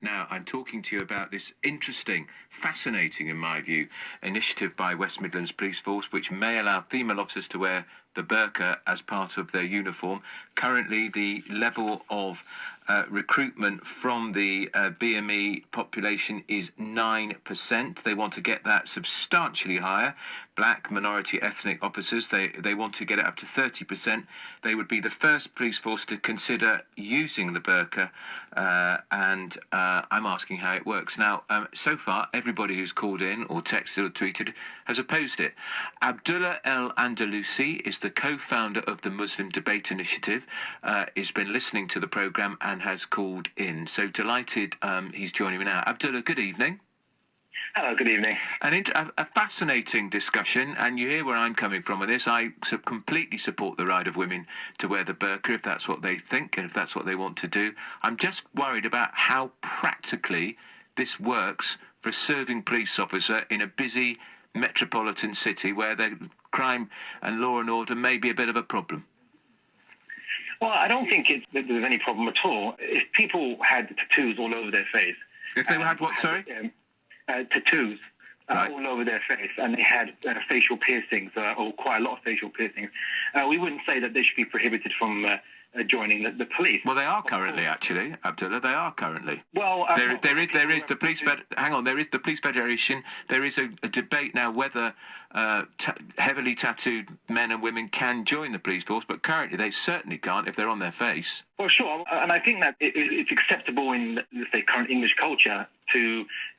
Now, I'm talking to you about this interesting, fascinating, in my view, initiative by West Midlands Police Force, which may allow female officers to wear the burqa as part of their uniform. Currently, the level of recruitment from the BME population is 9%. They want to get that substantially higher. Black, minority, ethnic officers, they want to get it up to 30%. They would be the first police force to consider using the burqa, and I'm asking how it works. Now, so far, everybody who's called in or texted or tweeted has opposed it. Abdullah al Andalusi is the co-founder of the Muslim Debate Initiative, has been listening to the programme and has called in. So delighted he's joining me now. Abdullah, good evening. Hello, good evening. A fascinating discussion, and you hear where I'm coming from with this. I completely support the right of women to wear the burqa if that's what they think and if that's what they want to do. I'm just worried about how practically this works for a serving police officer in a busy metropolitan city where the crime and law and order may be a bit of a problem. Well, I don't think that there's any problem at all. If people had tattoos all over their face... If they had what, sorry? Tattoos right. all over their face, and they had facial piercings, or quite a lot of facial piercings, we wouldn't say that they should be prohibited from joining the police. Well, they are currently, actually, Abdullah. They are currently. Well, there is the police. Hang on, there is the police federation. There is a debate now whether heavily tattooed men and women can join the police force, but currently they certainly can't if they're on their face. Well, sure, and I think that it's acceptable in, let's say, current English culture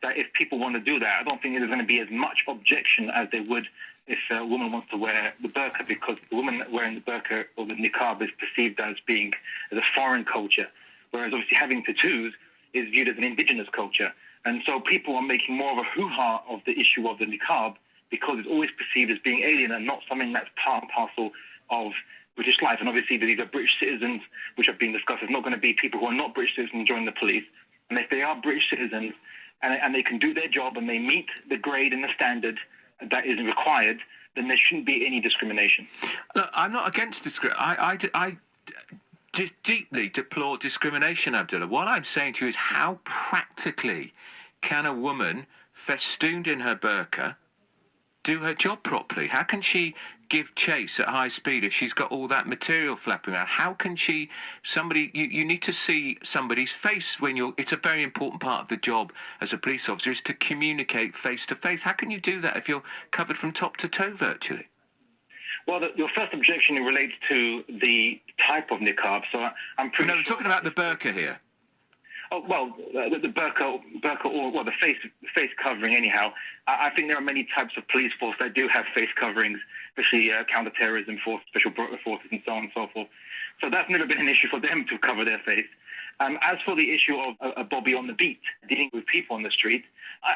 that if people want to do that, I don't think there's going to be as much objection as they would if a woman wants to wear the burqa, because the woman wearing the burqa or the niqab is perceived as being as a foreign culture, whereas obviously having tattoos is viewed as an indigenous culture. And so people are making more of a hoo-ha of the issue of the niqab because it's always perceived as being alien and not something that's part and parcel of British life. And obviously these are British citizens, which have been discussed. It's not going to be people who are not British citizens joining the police. And if they are British citizens and they can do their job and they meet the grade and the standard that is required, then there shouldn't be any discrimination. Look, I'm not against discrimination. I just deeply deplore discrimination, Abdullah. What I'm saying to you is how practically can a woman festooned in her burqa do her job properly? How can she give chase at high speed if she's got all that material flapping around? How can she, you need to see somebody's face when it's a very important part of the job as a police officer is to communicate face to face. How can you do that if you're covered from top to toe virtually? Well, your first objection relates to the type of niqab, so I'm pretty No, we're talking about the burqa here. Oh, well, the burqa or the face covering anyhow. I think there are many types of police force that do have face coverings, especially counter-terrorism force, special forces and so on and so forth. So that's never been an issue for them to cover their face. As for the issue of a Bobby on the beat, dealing with people on the street,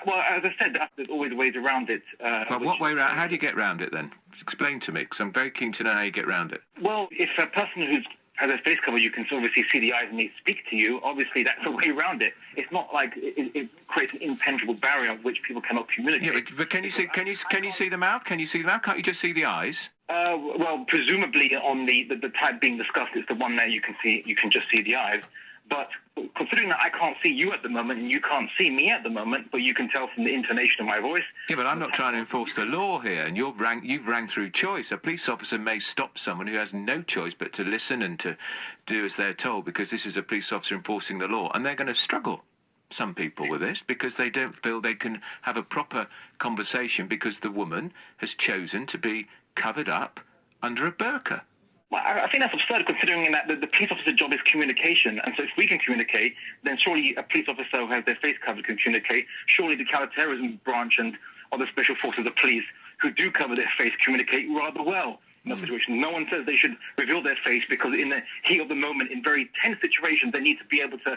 well, as I said, there's always ways around it. Well, what way around? How do you get around it then? Explain to me, because I'm very keen to know how you get around it. Well, if a person who has a face cover, you can obviously see the eyes and they speak to you. Obviously, that's a way around it. It's not like it creates an impenetrable barrier of which people cannot communicate. Yeah, but can you see? Can you see the mouth? Can you see the mouth? Can't you just see the eyes? Well, presumably on the type being discussed is the one that you can see. You can just see the eyes. But considering that I can't see you at the moment and you can't see me at the moment, but you can tell from the intonation of my voice. Yeah, but I'm not trying to enforce the law here, and you've rang through choice. A police officer may stop someone who has no choice but to listen and to do as they're told, because this is a police officer enforcing the law, and they're going to struggle, some people, with this, because they don't feel they can have a proper conversation because the woman has chosen to be covered up under a burqa. Well, I think that's absurd, considering that the police officer's job is communication. And so if we can communicate, then surely a police officer who has their face covered can communicate. Surely the counter-terrorism branch and other special forces of police who do cover their face communicate rather well in those situations. No one says they should reveal their face, because in the heat of the moment, in very tense situations, they need to be able to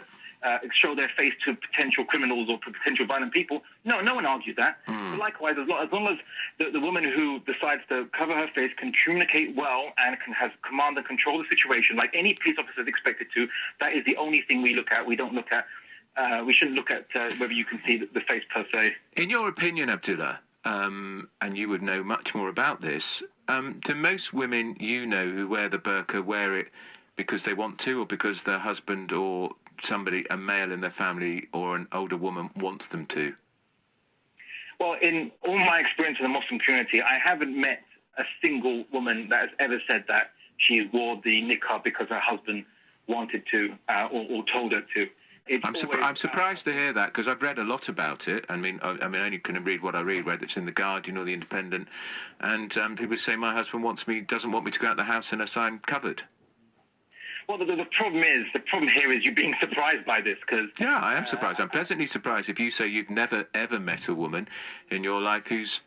show their face to potential criminals or potential violent people. No one argues that. But likewise, as long as the woman who decides to cover her face can communicate well and can have command and control the situation, like any police officer is expected to, that is the only thing we look at. We don't look at, we shouldn't look at whether you can see the face per se. In your opinion, Abdullah, and you would know much more about this, do most women you know who wear the burqa wear it because they want to, or because their husband or a male in their family or an older woman wants them to? Well, in all my experience in the Muslim community, I haven't met a single woman that has ever said that she wore the niqab because her husband wanted to or told her to. I'm surprised to hear that, because I've read a lot about it. I mean, I only can read what I read, whether it's in The Guardian or The Independent, and people say my husband doesn't want me to go out the house unless I'm covered. Well, the problem here is you being surprised by this, because... Yeah, I am surprised. I'm pleasantly surprised if you say you've never, ever met a woman in your life who's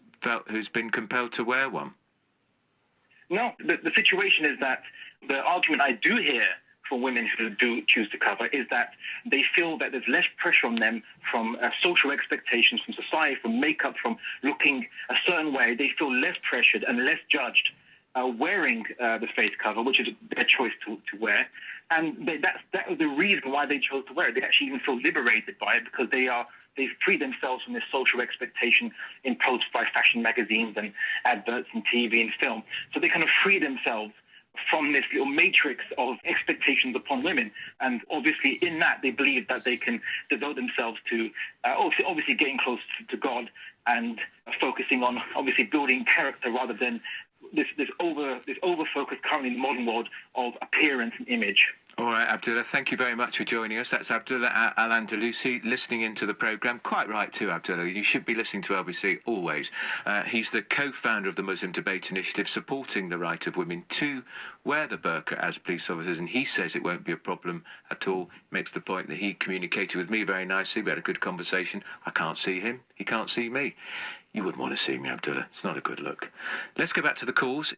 been compelled to wear one. No, the situation is that the argument I do hear for women who do choose to cover is that they feel that there's less pressure on them from social expectations, from society, from makeup, from looking a certain way. They feel less pressured and less judged wearing the face cover, which is their choice to wear. And that was the reason why they chose to wear it. They actually even feel liberated by it, because they've freed themselves from this social expectation imposed by fashion magazines and adverts and TV and film. So they kind of free themselves from this little matrix of expectations upon women. And obviously in that, they believe that they can devote themselves to obviously getting close to God and focusing on obviously building character, rather than this over-focus currently in the modern world of appearance and image. All right, Abdullah, thank you very much for joining us. That's Abdullah al Andalusi, listening into the programme. Quite right too, Abdullah. You should be listening to LBC always. He's the co-founder of the Muslim Debate Initiative, supporting the right of women to wear the burqa as police officers, and he says it won't be a problem at all. Makes the point that he communicated with me very nicely. We had a good conversation. I can't see him. He can't see me. You wouldn't want to see me, Abdullah. It's not a good look. Let's go back to the calls.